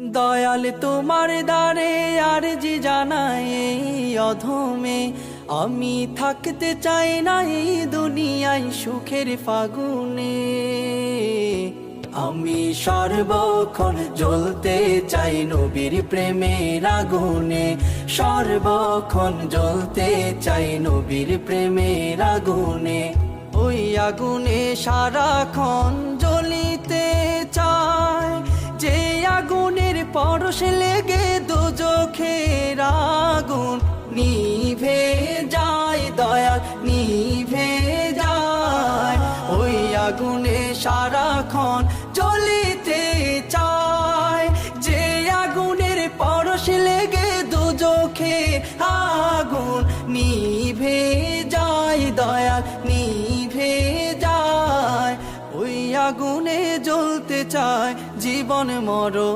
দয়াল তোমার দ্বারে আরজি জানাই এই অধমে, আমি থাকতে চাই না এই দুনিয়ায় সুখের ফাগুনে। আমি সর্বক্ষণ জ্বলতে চাই নবীর প্রেমের আগুনে, সর্বক্ষণ জ্বলতে চাই নবীর প্রেমের আগুনে। ওই আগুনে সারাক্ষণ জ্বলিতে চায়, যে আগুনের পরশ লেগে দোজখের আগুন নিভে যায়, দয়াল নিভে যায়। ওই আগুনে সারাক্ষণ জ্বলিতে চায়, যে আগুনের পরশ লেগে দোজখের আগুন নিভে যায়, দয়াল নিভে যায়। ওই আগুনে জ্বলতে চায় জীবন মরণ।